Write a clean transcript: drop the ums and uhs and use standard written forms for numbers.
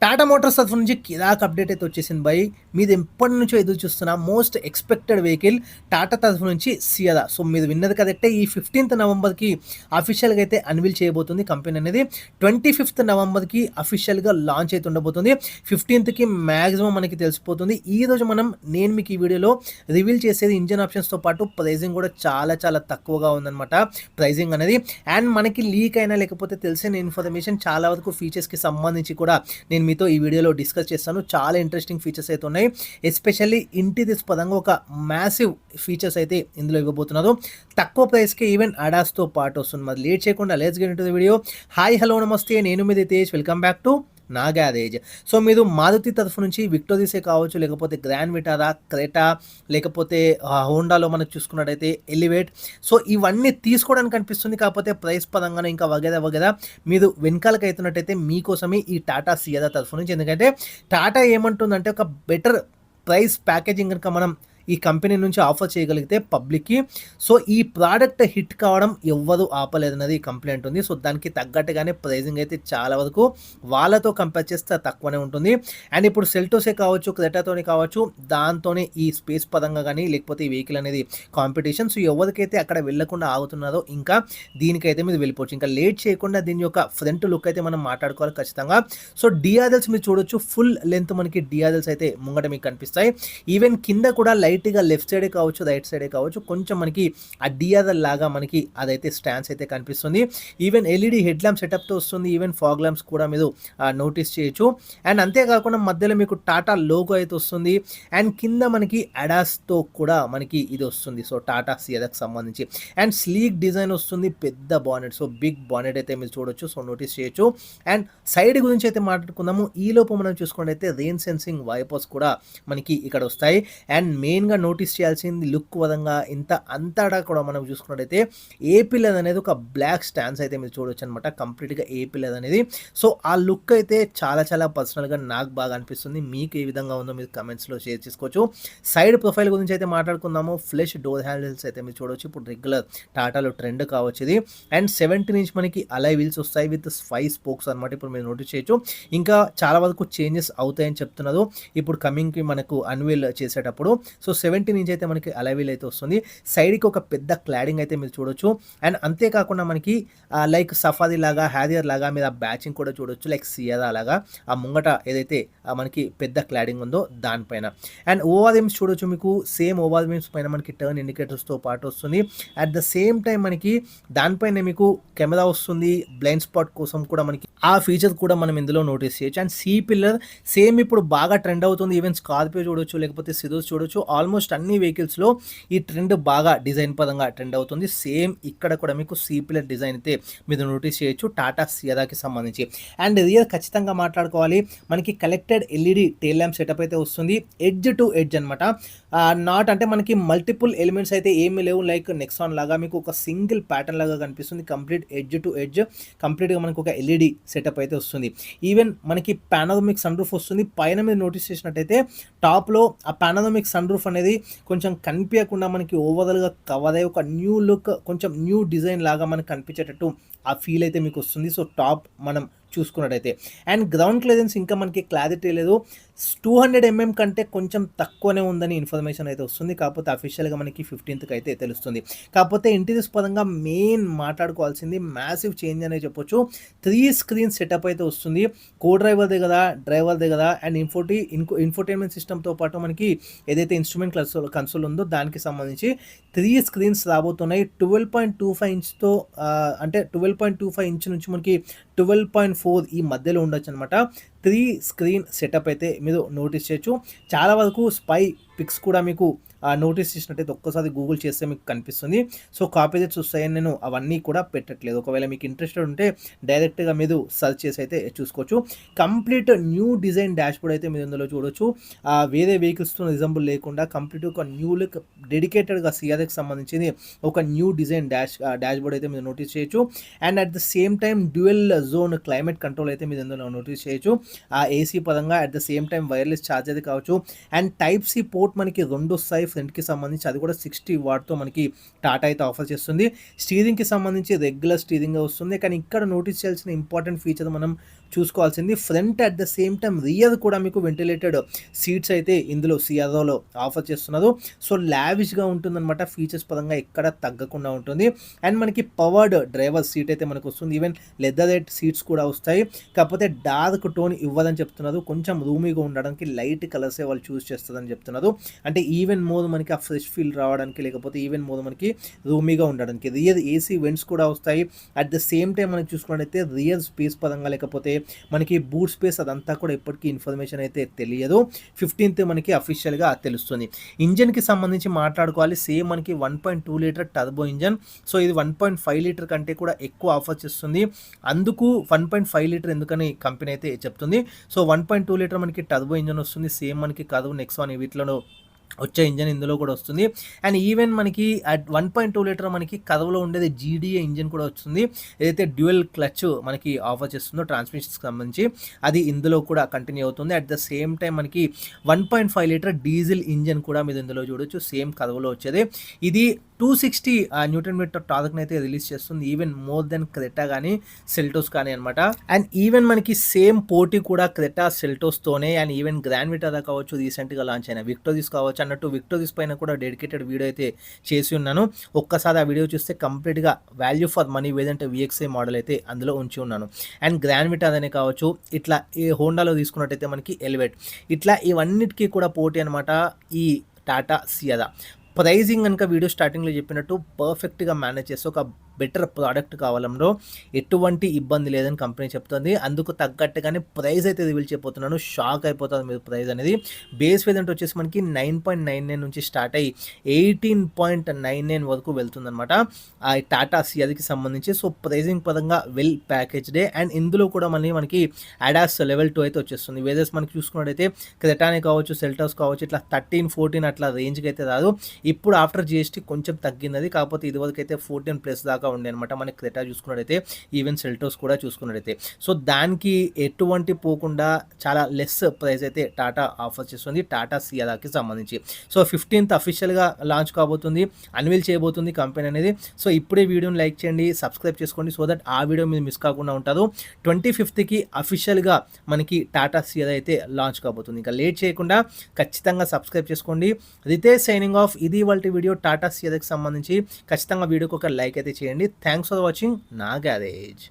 Tata Motors తరఫు నుంచి కిరాక్ update అయితే వచ్చేసింది బై. మీది ఎప్పటి నుంచో ఎదురు చూస్తున్న మోస్ట్ ఎక్స్పెక్టెడ్ వెహికల్ టాటా తరఫు నుంచి సియదా. సో మీరు విన్నది కరెక్టే. ఈ 15th నవంబర్కి అఫీషియల్గా అయితే అన్వీల్ చేయబోతుంది కంపెనీ అనేది. 25th నవంబర్కి అఫీషియల్గా లాంచ్ అయితే ఉండబోతుంది. 15th మ్యాక్సిమం మనకి తెలిసిపోతుంది. ఈ రోజు నేను మీకు ఈ వీడియోలో రివీల్ చేసేది ఇంజన్ ఆప్షన్స్తో పాటు ప్రైజింగ్ కూడా చాలా చాలా తక్కువగా ఉందన్నమాట. ప్రైజింగ్ అనేది అండ్ మనకి లీక్ అయినా లేకపోతే తెలిసిన ఇన్ఫర్మేషన్ చాలా వరకు ఫీచర్స్కి సంబంధించి కూడా నేను మీతో ఈ వీడియోలో డిస్కస్ చేస్తాను. చాలా ఇంట్రెస్టింగ్ ఫీచర్స్ అయితే ఉన్నాయి. ఎస్పెషల్లీ ఇంటీరియర్స్ పరంగా ఒక మ్యాసివ్ ఫీచర్స్ అయితే ఇందులో ఇవ్వబోతున్నారు. తక్కువ ప్రైస్కి ఈవెన్ అడాస్తో పాటు వస్తుంది. మరి లేట్ చేయకుండా let's get into the video. Hi hello నమస్తే, నేను మీది తేజ్. వెల్కమ్ బ్యాక్ టు నా గ్యారేజ్. సో మీరు మారుతి తరఫు నుంచి విక్టోరీసే కావచ్చు, లేకపోతే గ్రాండ్ విటారా, క్రెటా, లేకపోతే హోండాలో మనకు చూసుకున్నట్టయితే ఎలివేట్, సో ఇవన్నీ తీసుకోవడానికి అనిపిస్తుంది. కాకపోతే ప్రైస్ పరంగానే ఇంకా వగేరా వగేరా మీరు వెనకాలకు అవుతున్నట్టయితే మీకోసమే ఈ టాటా సియదా తరఫు నుంచి. ఎందుకంటే టాటా ఏమంటుందంటే ఒక బెటర్ ప్రైస్ ప్యాకేజింగ్ కనుక మనం ఈ కంపెనీ నుంచి ఆఫర్ చేయగలిగితే పబ్లిక్కి, సో ఈ ప్రోడక్ట్ హిట్ కావడం ఎవ్వరు ఆపలేదన్నది కంప్లైంట్ ఉంది. సో దానికి తగ్గట్టుగానే ప్రైజింగ్ అయితే చాలా వరకు వాళ్ళతో కంపేర్ చేస్తే తక్కువనే ఉంటుంది. అండ్ ఇప్పుడు సెల్టోసే కావచ్చు, క్రెటాతోనే కావచ్చు, దాంతోనే ఈ స్పేస్ పరంగా కానీ లేకపోతే ఈ వెహికల్ అనేది కాంపిటీషన్. సో ఎవరికైతే అక్కడ వెళ్ళకుండా ఆగుతున్నారో ఇంకా దీనికైతే మీరు వెళ్ళిపోవచ్చు. ఇంకా లేట్ చేయకుండా దీని యొక్క ఫ్రంట్ లుక్ అయితే మనం మాట్లాడుకోవాలి ఖచ్చితంగా. సో డిఆర్ఎల్స్ మీరు చూడొచ్చు, ఫుల్ లెంత్ మనకి డిఆర్ఎల్స్ అయితే ముంగట మీకు కనిపిస్తాయి. ఈవెన్ కింద కూడా లైట్గా లెఫ్ట్ సైడే కావచ్చు, రైట్ సైడే కావచ్చు, కొంచెం మనకి ఆ డిఆర్ఎల్ లాగా మనకి అదైతే స్టాండ్స్ అయితే కనిపిస్తుంది. ఈవెన్ ఎల్ఈడి హెడ్ ల్యాంప్ సెటప్తో వస్తుంది. ఈవెన్ ఫాగ్ ల్యాంప్స్ కూడా మీరు నోటీస్ చేయొచ్చు. అండ్ అంతేకాకుండా మధ్యలో మీకు టాటా లోగో అయితే వస్తుంది. అండ్ కింద మనకి అడాస్తో కూడా మనకి ఇది వస్తుంది. సో టాటా సియదాకి సంబంధించి అండ్ స్లీక్ డిజైన్ వస్తుంది, పెద్ద బానెట్. సో బిగ్ బానెట్ అయితే మీరు చూడొచ్చు, సో నోటీస్ చేయొచ్చు. అండ్ సైడ్ గురించి అయితే మాట్లాడుకుందాము. ఈ లోపు మనం చూసుకున్నట్టయితే రెయిన్ సెన్సింగ్ వైపర్స్ కూడా మనకి ఇక్కడ వస్తాయి. అండ్ మెయిన్గా నోటీస్ చేయాల్సింది లుక్ పరంగా ఇంత అంతటా కూడా మనం చూసుకున్నట్టయితే ఏపీ లెదర్ అనేది ఒక బ్లాక్ స్టాండ్స్ అయితే మీరు చూడొచ్చు అనమాట. కంప్లీట్గా ఏపీ లెదర్ అనేది. సో ఆ లుక్ అయితే చాలా చాలా పర్సనల్గా నాకు బాగా అనిపిస్తుంది. మీకు ఏ విధంగా ఉందో మీరు కమెంట్స్లో షేర్ చేసుకోవచ్చు. సైడ్ ప్రొఫైల్ గురించి అయితే మాట్లాడుకుందాము. ఫ్లెష్ డోర్ హ్యాండిల్స్ అయితే మీరు చూడవచ్చు. ఇప్పుడు రెగ్యులర్ టాటాలో ట్రెండ్ కావచ్చు ఇది. అండ్ 17 ఇంచ్ మనకి అలై వీల్స్ వస్తాయి విత్ 5 స్పోక్స్ అనమాట. ఇప్పుడు మీరు నోటీస్ చేయొచ్చు. ఇంకా చాలా వరకు చేంజెస్ అవుతాయని చెప్తున్నారు ఇప్పుడు కమింగ్కి మనకు అన్వీల్ చేసేటప్పుడు. సో 17 ఇంచ్ అయితే మనకి అలై వీల్ అయితే వస్తుంది. సైడ్కి ఒక పెద్ద క్లాడింగ్ అయితే మీరు చూడొచ్చు. అండ్ అంతేకాకుండా మనకి లైక్ సఫారీ లాగా, హ్యారియర్ లాగా మీరు ఆ బ్యాచింగ్ కూడా చూడొచ్చు. లైక్ సియదా లాగా ఆ ముంగట ఏదైతే మనకి పెద్ద క్లాడింగ్ ఉందో దానిపైన. అండ్ ఓవర్ బీమ్స్ చూడొచ్చు. మీకు సేమ్ ఓవర్ బీమ్స్ పైన మనకి టర్న్ ఇండికేటర్స్తో పాటు వస్తుంది. అట్ ద సేమ్ టైం మనకి దానిపైన మీకు కెమెరా వస్తుంది. బ్లైండ్ స్పాట్ కోసం కూడా మనకి ఆ ఫీచర్ కూడా మనం ఇందులో నోటీస్ చేయొచ్చు. అండ్ సీ పిల్లర్ సేమ్ ఇప్పుడు బాగా ట్రెండ్ అవుతుంది. ఈవెన్ స్కార్పియో చూడొచ్చు, లేకపోతే సిరోస్ చూడొచ్చు. ఆల్మోస్ట్ అన్ని వెహికల్స్లో ఈ ట్రెండ్ బాగా డిజైన్ పరంగా ట్రెండ్ అవుతుంది. సేమ్ ఇక్కడ కూడా మీకు సీ పిల్లర్ డిజైన్ అయితే మీరు నోటీస్ చేయొచ్చు టాటా సియదాకి సంబంధించి. అండ్ రియర్ ఖచ్చితంగా మాట్లాడుకోవాలి. మనకి collected LED tail lamp setup అయితే వస్తుంది. ఎడ్జ్ టు ఎడ్జ్ అనమాట. నాట్ అంటే మనకి మల్టిపుల్ ఎలిమెంట్స్ అయితే ఏమీ లేవు. లైక్ నెక్సాన్ లాగా మీకు ఒక సింగిల్ ప్యాటర్న్ లాగా కనిపిస్తుంది. కంప్లీట్ ఎడ్జ్ టు ఎడ్జ్ కంప్లీట్గా మనకు ఒక ఎల్ఈడి సెటప్ అయితే వస్తుంది. ఈవెన్ మనకి పానోరమిక్ సన్ రూఫ్ వస్తుంది. పైన మీరు నోటీస్ చేసినట్టయితే టాప్లో ఆ పానోరమిక్ సన్ రూఫ్ అనేది కొంచెం కనిపించకుండా మనకి ఓవరాల్గా కవర్ అయ్యి ఒక న్యూ లుక్, కొంచెం న్యూ డిజైన్ లాగా మనకు కనిపించేటట్టు ఆ ఫీల్ అయితే మీకు వస్తుంది. సో టాప్ మనం చూసుకున్నట్టయితే అండ్ గ్రౌండ్ క్లియరెన్స్ ఇంకా మనకి క్లారిటీ లేదు. 200 mm కంటే కొంచెం తక్కువనే ఉందని ఇన్ఫర్మేషన్ అయితే వస్తుంది. కాకపోతే అఫీషియల్గా మనకి 15th అయితే తెలుస్తుంది. కాకపోతే ఇంటీరియర్స్ పరంగా మెయిన్ మాట్లాడుకోవాల్సింది మ్యాసివ్ చేంజ్ అనేది చెప్పొచ్చు. 3 స్క్రీన్ సెటప్ అయితే వస్తుంది. కో డ్రైవర్దే కదా, డ్రైవర్దే కదా. అండ్ ఇన్ఫోటైన్మెంట్ సిస్టమ్తో పాటు మనకి ఏదైతే ఇన్స్ట్రుమెంట్ కన్సోల్ ఉందో దానికి సంబంధించి 3 స్క్రీన్స్ రాబోతున్నాయి. 12.25 ఇంచ్తో అంటే 12.25 ఇంచ్ నుంచి మనకి 12.4 ఈ మధ్యలో ఉండొచ్చు అనమాట. 3 స్క్రీన్ సెటప్ అయితే మీరు నోటీస్ చేయొచ్చు. చాలా వరకు స్పై పిక్స్ కూడా మీకు నోటీస్ చేసినట్టయితే ఒక్కసారి గూగుల్ చేస్తే మీకు కనిపిస్తుంది. సో కాపీ రేట్స్ వస్తాయని నేను అవన్నీ కూడా పెట్టట్లేదు. ఒకవేళ మీకు ఇంట్రెస్టెడ్ ఉంటే డైరెక్ట్గా మీరు సర్చ్ చేసి అయితే చూసుకోవచ్చు. Complete new design dash board అయితే మీరు ఇందులో చూడొచ్చు. వేరే వెహికల్స్తో రిజంబుల్ లేకుండా కంప్లీట్ ఒక న్యూ లుక్ డెడికేటెడ్గా సిఆర్కి సంబంధించింది ఒక న్యూ డిజైన్ డాష్ బోర్డ్ అయితే మీరు నోటీస్ చేయొచ్చు. And at the same time dual zone climate control అయితే మీరు ఇందులో నోటీస్ చేయొచ్చు. ఆ ఏసీ పరంగా at the same time wireless charger కావచ్చు. అండ్ టైప్ సి పోర్ట్ మనకి 2 వస్తాయి ఫ్రంట్కి సంబంధించి. అది కూడా 60 వాట్తో మనకి టాటా అయితే ఆఫర్ చేస్తుంది. స్టీరింగ్కి సంబంధించి రెగ్యులర్ స్టీరింగ్ వస్తుంది. కానీ ఇక్కడ నోటీస్ చేయాల్సిన ఇంపార్టెంట్ ఫీచర్ మనం చూసుకోవాల్సింది. Front at the same time rear కూడా మీకు వెంటిలేటెడ్ సీట్స్ అయితే ఇందులో సియాజోలో ఆఫర్ చేస్తున్నారు. సో లావిష్గా ఉంటుందన్నమాట, ఫీచర్స్ పరంగా ఎక్కడ తగ్గకుండా ఉంటుంది. అండ్ మనకి పవర్డ్ డ్రైవర్ సీట్ అయితే మనకు వస్తుంది. ఈవెన్ లెదరేట్ సీట్స్ కూడా వస్తాయి. కాకపోతే డార్క్ టోన్ ఇవ్వదని చెప్తున్నారు. కొంచెం రూమీగా ఉండడానికి లైట్ కలర్సే వాళ్ళు చూస్ చేస్తారని చెప్తున్నారు. అంటే ఈవెన్ మోర్ మనకి ఆ ఫ్రెష్ ఫీల్ రావడానికి, లేకపోతే ఈవెన్ మోర్ మనకి రూమీగా ఉండడానికి. రియర్ ఏసీ వెంట్స్ కూడా వస్తాయి. అట్ ద సేమ్ టైం మనకి చూసుకున్నట్టయితే రియర్ స్పేస్ పరంగా, లేకపోతే మనకి బూట్ స్పేస్ అదంతా కూడా ఇప్పటికీ ఇన్ఫర్మేషన్ అయితే తెలియదు. 15th మనకి అఫీషియల్గా తెలుస్తుంది. ఇంజన్కి సంబంధించి మాట్లాడుకోవాలి. సేమ్ మనకి 1.2 లీటర్ టర్బో ఇంజన్. సో ఇది 1.5 లీటర్ కంటే కూడా ఎక్కువ ఆఫర్ చేస్తుంది. అందుకు 1.5 లీటర్ ఎందుకని కంపెనీ అయితే చెప్తుంది. సో 1.2 లీటర్ మనకి టర్బో ఇంజన్ వస్తుంది. సేమ్ మనకి కర్వ్ నెక్సాన్ వీటిలో వచ్చే ఇంజన్ ఇందులో కూడా వస్తుంది. అండ్ ఈవెన్ మనకి అట్ 1.2 లీటర్ మనకి కర్వ్లో ఉండేది జీడీఏ ఇంజన్ కూడా వస్తుంది. ఏదైతే డ్యూయల్ క్లచ్ మనకి ఆఫర్ చేస్తుందో ట్రాన్స్మిషన్కి సంబంధించి అది ఇందులో కూడా కంటిన్యూ అవుతుంది. అట్ ద సేమ్ టైం మనకి 1.5 లీటర్ డీజిల్ ఇంజన్ కూడా మీరు ఇందులో చూడొచ్చు, సేమ్ కర్వ్లో వచ్చేది. ఇది 260 న్యూటన్ మీటర్ టార్క్ని అయితే రిలీజ్ చేస్తుంది. ఈవెన్ మోర్ దెన్ క్రెటా కానీ సెల్టోస్ కానీ అనమాట. అండ్ ఈవెన్ మనకి సేమ్ పోటీ కూడా క్రెటా సెల్టోస్తోనే. అండ్ ఈవెన్ గ్రాండ్ విటారా కావచ్చు, రీసెంట్గా లాంచ్ అయిన విక్టోరీస్ కావచ్చు అన్నట్టు విక్టోరీస్ పైన కూడా డెడికేటెడ్ వీడియో అయితే చేసి ఉన్నాను. ఒక్కసారి ఆ వీడియో చూస్తే కంప్లీట్గా వాల్యూ ఫర్ మనీ ఏదంటే VXI మోడల్ అయితే అందులో ఉంచి ఉన్నాను. అండ్ గ్రాండ్ విటారానే కావచ్చు, ఇట్లా ఈ హోండాలో తీసుకున్నట్టయితే మనకి ఎలివేట్, ఇట్లా ఇవన్నిటికీ కూడా పోటీ అనమాట ఈ టాటా సియాదా. ప్రైజింగ్ కనుక వీడియో స్టార్టింగ్లో చెప్పినట్టు పర్ఫెక్ట్గా మేనేజ్ చేస్తే ఒక బెటర్ ప్రోడక్ట్ కావాలంలో ఎటువంటి ఇబ్బంది లేదని కంపెనీ చెప్తుంది. అందుకు తగ్గట్టుగానే ప్రైస్ అయితే రివీల్ చేయబోతున్నాను. షాక్ అయిపోతుంది మీరు ప్రైస్ అనేది. బేస్ వేరియంట్ వచ్చేసి మనకి 9.99 నుంచి స్టార్ట్ అయ్యి 18.99 వరకు వెళ్తుందన్నమాట ఆ టాటా సియాకి సంబంధించి. సో ప్రైజింగ్ పరంగా వెల్ ప్యాకేజ్డే. అండ్ ఇందులో కూడా మళ్ళీ మనకి అడాస్ లెవెల్ 2 అయితే వచ్చేస్తుంది. వేదర్స్ మనకి చూసుకున్నట్టయితే క్రెటానే కావచ్చు, సెల్టాస్ కావచ్చు, ఇట్లా 13-14 అట్లా రేంజ్కి అయితే రాదు. ఇప్పుడు ఆఫ్టర్ GST కొంచెం తగ్గినది. కాకపోతే ఇదివరకు అయితే 14+ దాకా ఉండే అనమాట. మనకి క్రెటా చూసుకున్నట్టయితే, ఈవెన్ సెల్టోస్ కూడా చూసుకున్నట్టయితే. సో దానికి ఎటువంటి పోకుండా చాలా లెస్ ప్రైస్ అయితే టాటా ఆఫర్ చేస్తుంది టాటా సియాదాకి సంబంధించి. సో 15th అఫీషియల్గా లాంచ్ కాబోతుంది, అన్వీల్ చేయబోతుంది కంపెనీ అనేది. సో ఇప్పుడే వీడియోని లైక్ చేయండి, సబ్స్క్రైబ్ చేసుకోండి, సో దట్ ఆ వీడియో మీరు మిస్ కాకుండా ఉంటారు. 25th అఫీషియల్గా మనకి టాటా సియాదా అయితే లాంచ్ కాబోతుంది. ఇంకా లేట్ చేయకుండా ఖచ్చితంగా సబ్స్క్రైబ్ చేసుకోండి. Ritesh signing off. ఇది వాళ్ళ వీడియో టాటా సియాదాకి సంబంధించి. ఖచ్చితంగా వీడియోకి ఒక లైక్ అయితే చేయండి. థ్యాంక్స్ ఫర్ వాచింగ్ నా గ్యారేజ్.